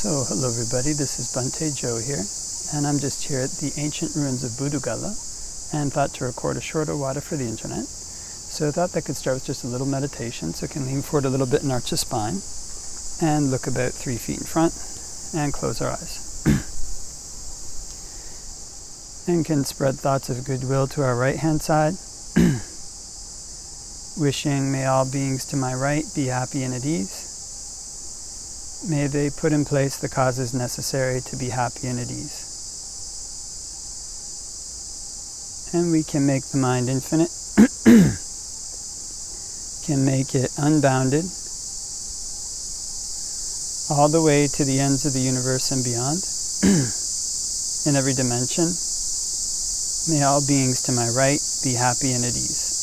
So, hello everybody, this is Bhante Joe here, and I'm just here at the ancient ruins of Budugala, and thought to record a shorter water for the internet. So I thought that could start with just a little meditation, so can lean forward a little bit and arch the spine, and look about 3 feet in front, and close our eyes. And can spread thoughts of goodwill to our right hand side, wishing may all beings to my right be happy and at ease. May they put in place the causes necessary to be happy and at ease. And we can make the mind infinite, can make it unbounded, all the way to the ends of the universe and beyond, in every dimension. May all beings to my right be happy and at ease.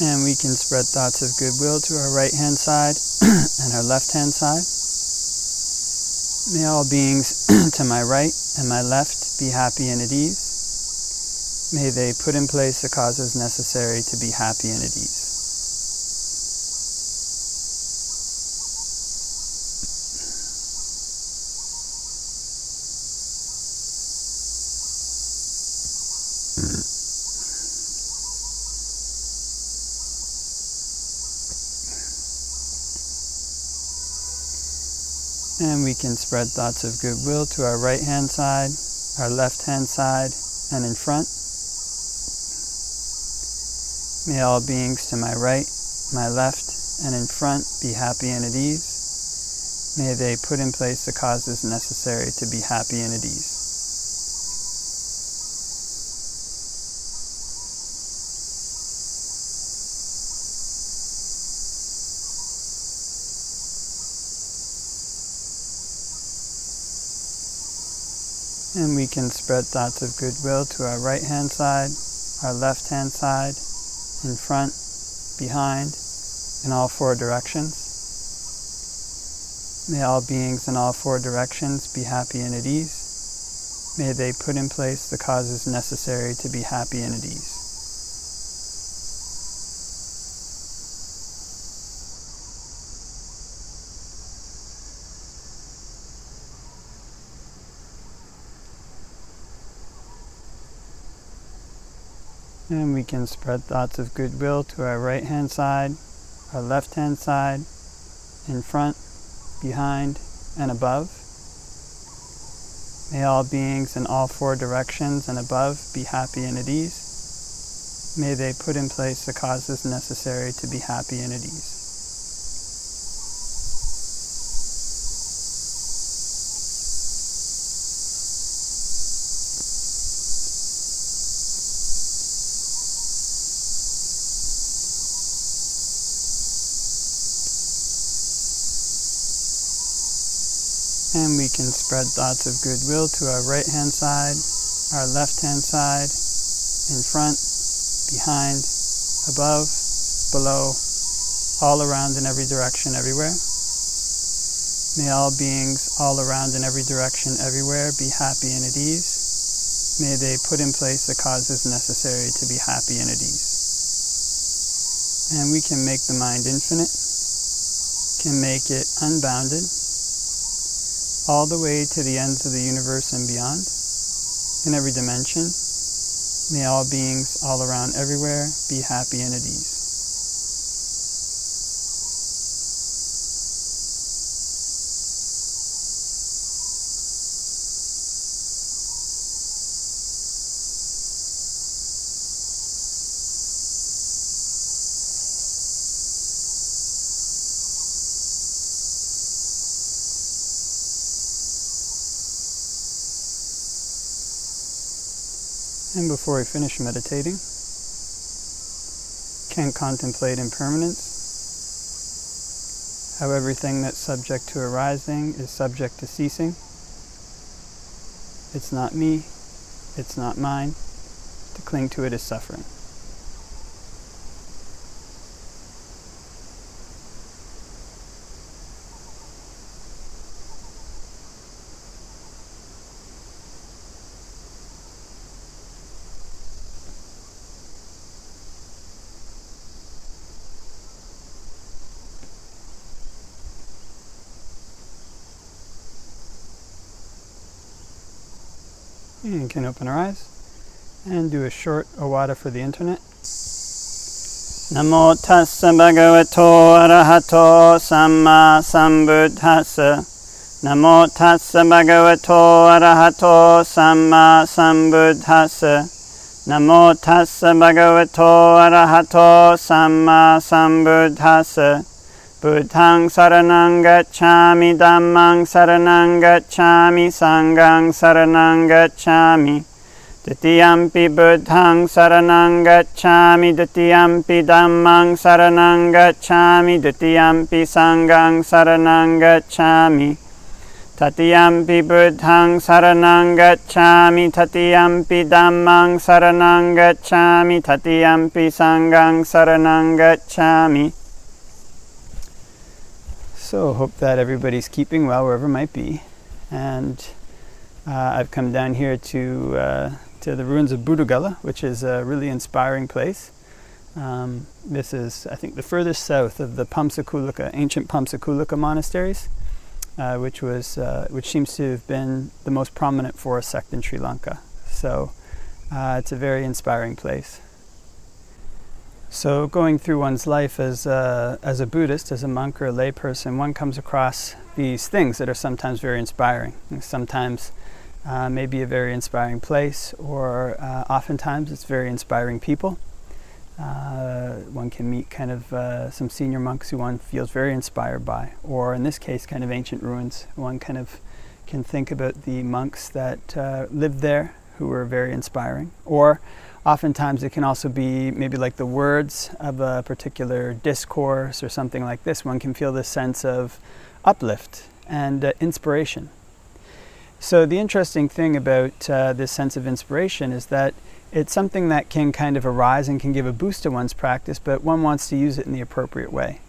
And we can spread thoughts of goodwill to our right-hand side and our left-hand side. May all beings to my right and my left be happy and at ease. May they put in place the causes necessary to be happy and at ease. And we can spread thoughts of goodwill to our right-hand side, our left-hand side, and in front. May all beings to my right, my left, and in front be happy and at ease. May they put in place the causes necessary to be happy and at ease. And we can spread thoughts of goodwill to our right-hand side, our left-hand side, in front, behind, in all 4 directions. May all beings in all 4 directions be happy and at ease. May they put in place the causes necessary to be happy and at ease. And we can spread thoughts of goodwill to our right-hand side, our left-hand side, in front, behind, and above. May all beings in all 4 directions and above be happy and at ease. May they put in place the causes necessary to be happy and at ease. And we can spread thoughts of goodwill to our right-hand side, our left-hand side, in front, behind, above, below, all around in every direction, everywhere. May all beings all around in every direction, everywhere be happy and at ease. May they put in place the causes necessary to be happy and at ease. And we can make the mind infinite, can make it unbounded, all the way to the ends of the universe and beyond, in every dimension. May all beings all around everywhere be happy and at ease. And before we finish meditating, can contemplate impermanence, how everything that's subject to arising is subject to ceasing. It's not me, it's not mine. To cling to it is suffering. You can open our eyes and do a short Owada for the internet. Namo tassa bhagavato arahato samma sambuddhassa. Namo tassa bhagavato arahato samma sambuddhassa. Namo tassa bhagavato arahato samma sambuddhassa. Buddhaṃ saranang gacchāmi, Dhammaṃ saranang gacchāmi, Sanghaṃ saranang gacchāmi. Dutiyampi Buddhaṃ saranang gacchāmi, Dutiyampi Dhammaṃ saranang gacchāmi, Dutiyampi Sanghaṃ saranang gacchāmi. Tatiyampi Buddhaṃ saranang gacchāmi, Tatiyampi Dhammaṃ saranang gacchāmi, Tatiyampi Sanghaṃ saranang gacchāmi. So hope that everybody's keeping well wherever it might be. And I've come down here to the ruins of Budugala, which is a really inspiring place. This is, I think, the furthest south of the ancient Pamsakulika monasteries, which seems to have been the most prominent forest sect in Sri Lanka. So it's a very inspiring place. So going through one's life as a Buddhist, as a monk or a lay person, one comes across these things that are sometimes very inspiring. And sometimes maybe a very inspiring place, or oftentimes it's very inspiring people. One can meet kind of some senior monks who one feels very inspired by, or in this case kind of ancient ruins. One kind of can think about the monks that lived there who were very inspiring. Or oftentimes it can also be maybe like the words of a particular discourse or something like this. One can feel this sense of uplift and inspiration. So the interesting thing about this sense of inspiration is that it's something that can kind of arise and can give a boost to one's practice, but one wants to use it in the appropriate way.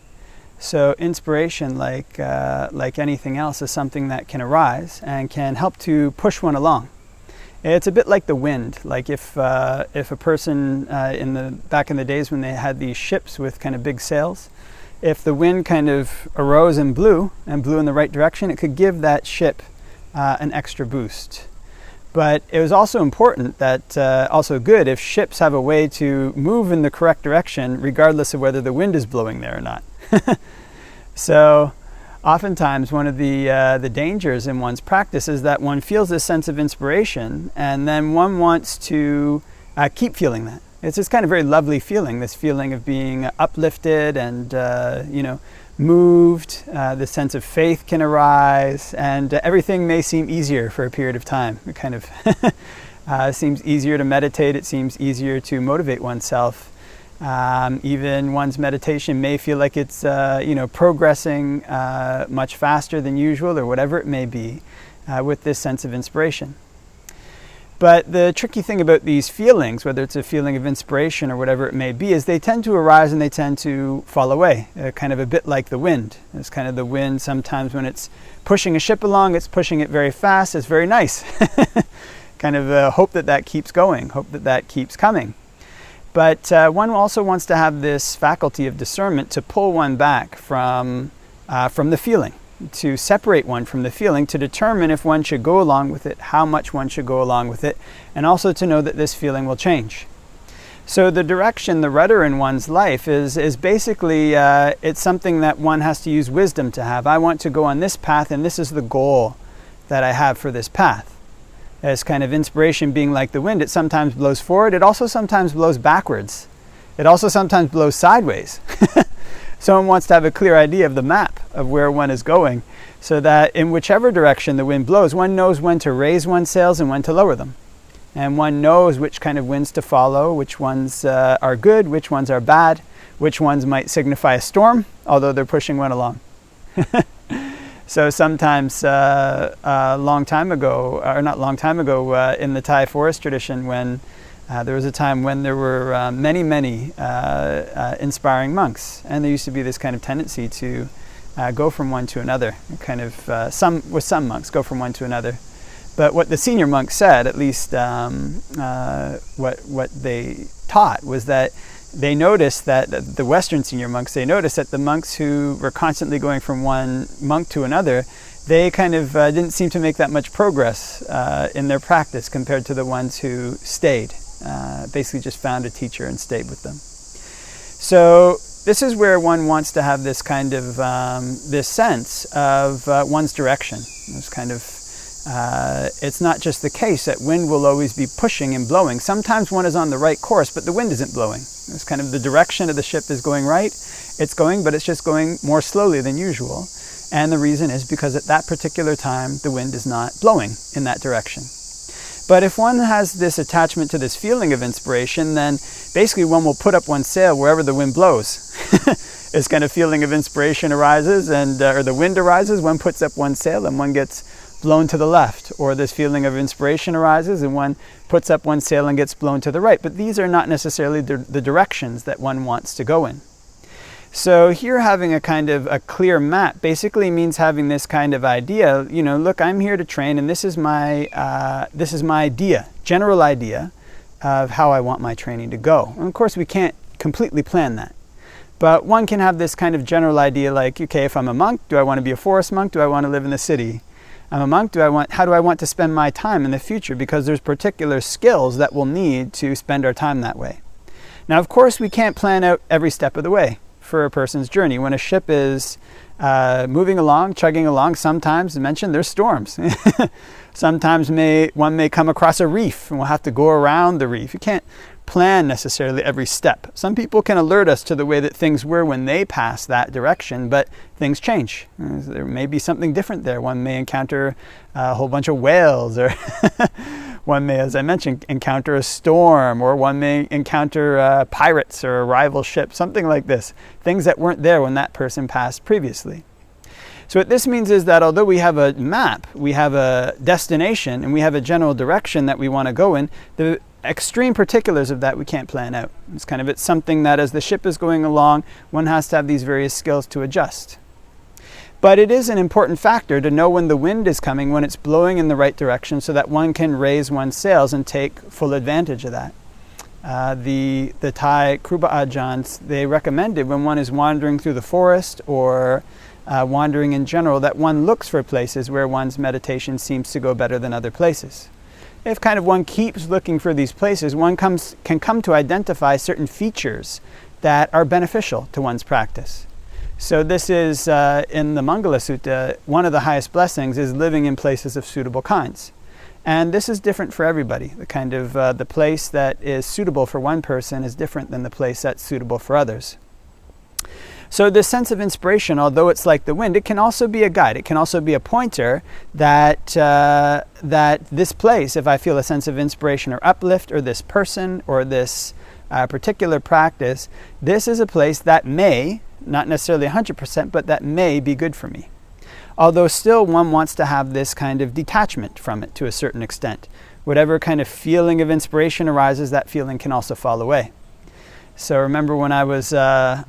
So inspiration, like anything else, is something that can arise and can help to push one along. It's a bit like the wind. Like if a person back in the days when they had these ships with kind of big sails, if the wind kind of arose and blew in the right direction, it could give that ship an extra boost. But it was also important that, also good, if ships have a way to move in the correct direction regardless of whether the wind is blowing there or not. So oftentimes one of the dangers in one's practice is that one feels this sense of inspiration and then one wants to keep feeling that. It's this kind of very lovely feeling, this feeling of being uplifted and moved. The sense of faith can arise, and everything may seem easier for a period of time. It kind of seems easier to meditate. It seems easier to motivate oneself. Even one's meditation may feel like it's progressing much faster than usual, or whatever it may be, with this sense of inspiration. But the tricky thing about these feelings, whether it's a feeling of inspiration or whatever it may be, is they tend to arise and they tend to fall away, kind of a bit like the wind. It's kind of the wind sometimes when it's pushing a ship along, it's pushing it very fast, it's very nice. Kind of hope that keeps going, hope that keeps coming. But one also wants to have this faculty of discernment to pull one back from the feeling, to separate one from the feeling, to determine if one should go along with it, how much one should go along with it, and also to know that this feeling will change. So the direction, the rudder in one's life is basically, it's something that one has to use wisdom to have. I want to go on this path, and this is the goal that I have for this path. As kind of inspiration being like the wind, it sometimes blows forward, it also sometimes blows backwards. It also sometimes blows sideways. Someone wants to have a clear idea of the map of where one is going, so that in whichever direction the wind blows, one knows when to raise one's sails and when to lower them. And one knows which kind of winds to follow, which ones are good, which ones are bad, which ones might signify a storm, although they're pushing one along. So sometimes a long time ago, or not long time ago, in the Thai forest tradition, when there was a time when there were many inspiring monks, and there used to be this kind of tendency to go from one to another, kind of some monks go from one to another. But what the senior monks said, at least what they taught, was that they noticed that the Western senior monks, they noticed that the monks who were constantly going from one monk to another, they kind of didn't seem to make that much progress in their practice compared to the ones who stayed, basically just found a teacher and stayed with them. So this is where one wants to have this kind of, this sense of one's direction. It's kind of, it's not just the case that wind will always be pushing and blowing. Sometimes one is on the right course, but the wind isn't blowing. It's kind of the direction of the ship is going right. It's going, but it's just going more slowly than usual. And the reason is because at that particular time, the wind is not blowing in that direction. But if one has this attachment to this feeling of inspiration, then basically one will put up one's sail wherever the wind blows. This kind of feeling of inspiration arises, and or the wind arises, one puts up one's sail and one gets blown to the left. Or this feeling of inspiration arises and one puts up one's sail and gets blown to the right. But these are not necessarily the directions that one wants to go in. So here having a kind of a clear map basically means having this kind of idea, you know, look, I'm here to train and this is my idea, general idea of how I want my training to go. And of course we can't completely plan that. But one can have this kind of general idea like, okay, if I'm a monk, do I want to be a forest monk? Do I want to live in the city? I'm a monk, how do I want to spend my time in the future? Because there's particular skills that we'll need to spend our time that way. Now, of course, we can't plan out every step of the way for a person's journey. When a ship is moving along, chugging along, sometimes, as mentioned, there's storms. Sometimes one may come across a reef and we'll have to go around the reef. You can't plan necessarily every step. Some people can alert us to the way that things were when they pass that direction, but things change. There may be something different there. One may encounter a whole bunch of whales, or one may, as I mentioned, encounter a storm, or one may encounter pirates or a rival ship, something like this. Things that weren't there when that person passed previously. So what this means is that although we have a map, we have a destination, and we have a general direction that we want to go in, the extreme particulars of that we can't plan out. It's something that as the ship is going along, one has to have these various skills to adjust. But it is an important factor to know when the wind is coming, when it's blowing in the right direction, so that one can raise one's sails and take full advantage of that. The Thai Kruba Ajahns, they recommended when one is wandering through the forest or wandering in general, that one looks for places where one's meditation seems to go better than other places. If kind of one keeps looking for these places, one can come to identify certain features that are beneficial to one's practice. So this is, in the Mangala Sutta, one of the highest blessings is living in places of suitable kinds. And this is different for everybody. The kind of, the place that is suitable for one person is different than the place that's suitable for others. So this sense of inspiration, although it's like the wind, it can also be a guide. It can also be a pointer that that this place, if I feel a sense of inspiration or uplift, or this person, or this particular practice, this is a place that may, not necessarily 100%, but that may be good for me. Although still one wants to have this kind of detachment from it to a certain extent. Whatever kind of feeling of inspiration arises, that feeling can also fall away. So remember when I was a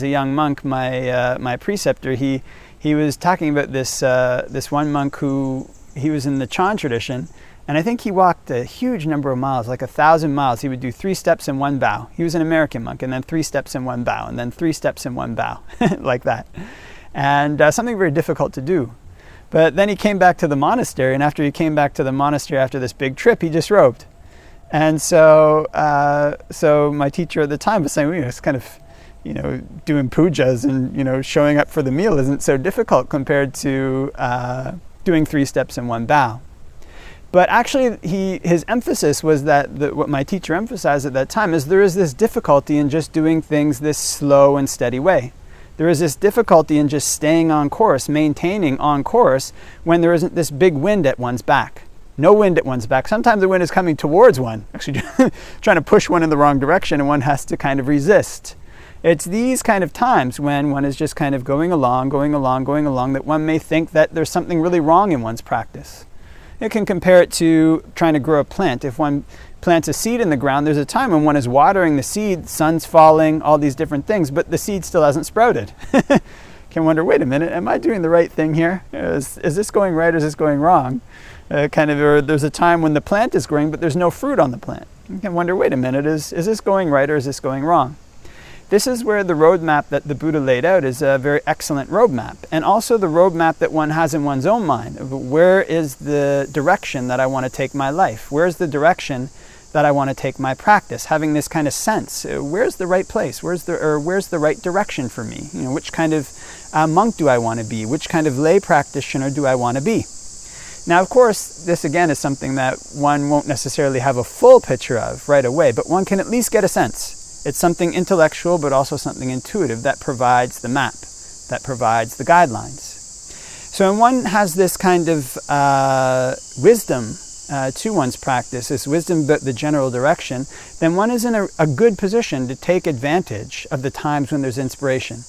young monk, my preceptor, he was talking about this one monk who, he was in the Chan tradition, and I think he walked a huge number of miles, like 1,000 miles. He would do 3 steps in 1 bow. He was an American monk, and then 3 steps in 1 bow, and then 3 steps in 1 bow, like that. And something very difficult to do. But then he came back to the monastery, and after he came back to the monastery after this big trip, he disrobed. And so my teacher at the time was saying, well, it's kind of, doing pujas and, showing up for the meal isn't so difficult compared to doing 3 steps in 1 bow. But actually, his emphasis was that what my teacher emphasized at that time is there is this difficulty in just doing things this slow and steady way. There is this difficulty in just staying on course, maintaining on course, when there isn't this big wind at one's back. No wind at one's back. Sometimes the wind is coming towards one, actually trying to push one in the wrong direction, and one has to kind of resist. It's these kind of times when one is just kind of going along, that one may think that there's something really wrong in one's practice. You can compare it to trying to grow a plant. If one plants a seed in the ground, there's a time when one is watering the seed, sun's falling, all these different things, but the seed still hasn't sprouted. Can wonder, wait a minute, am I doing the right thing here? Is this going right or is this going wrong? Or there's a time when the plant is growing, but there's no fruit on the plant. You can wonder, wait a minute, is this going right or is this going wrong? This is where the roadmap that the Buddha laid out is a very excellent roadmap, and also the roadmap that one has in one's own mind. Where is the direction that I want to take my life? Where's the direction that I want to take my practice? Having this kind of sense, where's the right place? Where's the right direction for me? Which kind of monk do I want to be? Which kind of lay practitioner do I want to be? Now, of course, this again is something that one won't necessarily have a full picture of right away, but one can at least get a sense. It's something intellectual, but also something intuitive that provides the map, that provides the guidelines. So when one has this kind of wisdom to one's practice, this wisdom about the general direction, then one is in a good position to take advantage of the times when there's inspiration.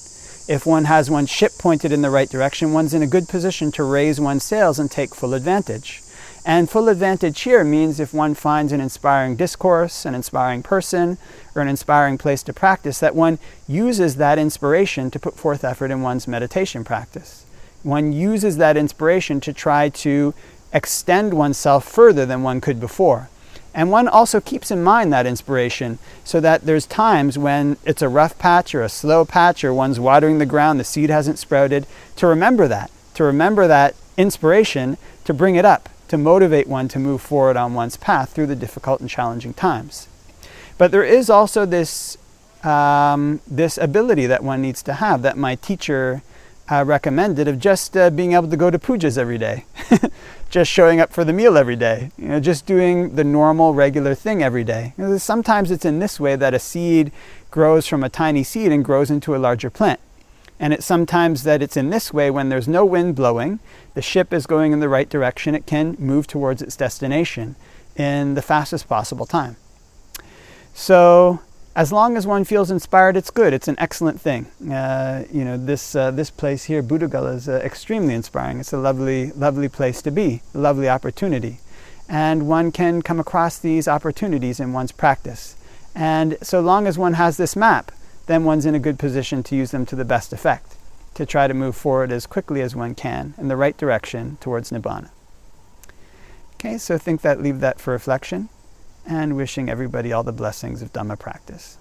If one has one's ship pointed in the right direction, one's in a good position to raise one's sails and take full advantage. And full advantage here means if one finds an inspiring discourse, an inspiring person, or an inspiring place to practice, that one uses that inspiration to put forth effort in one's meditation practice. One uses that inspiration to try to extend oneself further than one could before. And one also keeps in mind that inspiration so that there's times when it's a rough patch or a slow patch or one's watering the ground, the seed hasn't sprouted, to remember that inspiration, to bring it up, to motivate one to move forward on one's path through the difficult and challenging times. But there is also this ability that one needs to have, that my teacher recommended, of just being able to go to pujas every day, just showing up for the meal every day, just doing the normal, regular thing every day. Sometimes it's in this way that a seed grows from a tiny seed and grows into a larger plant. And it's sometimes that it's in this way when there's no wind blowing, the ship is going in the right direction, it can move towards its destination in the fastest possible time. So as long as one feels inspired, it's good. It's an excellent thing. This place here, Buddha-Gala, is extremely inspiring. It's a lovely, lovely place to be, a lovely opportunity. And one can come across these opportunities in one's practice. And so long as one has this map, then one's in a good position to use them to the best effect, to try to move forward as quickly as one can in the right direction towards Nibbana. Okay, so leave that for reflection, and wishing everybody all the blessings of Dhamma practice.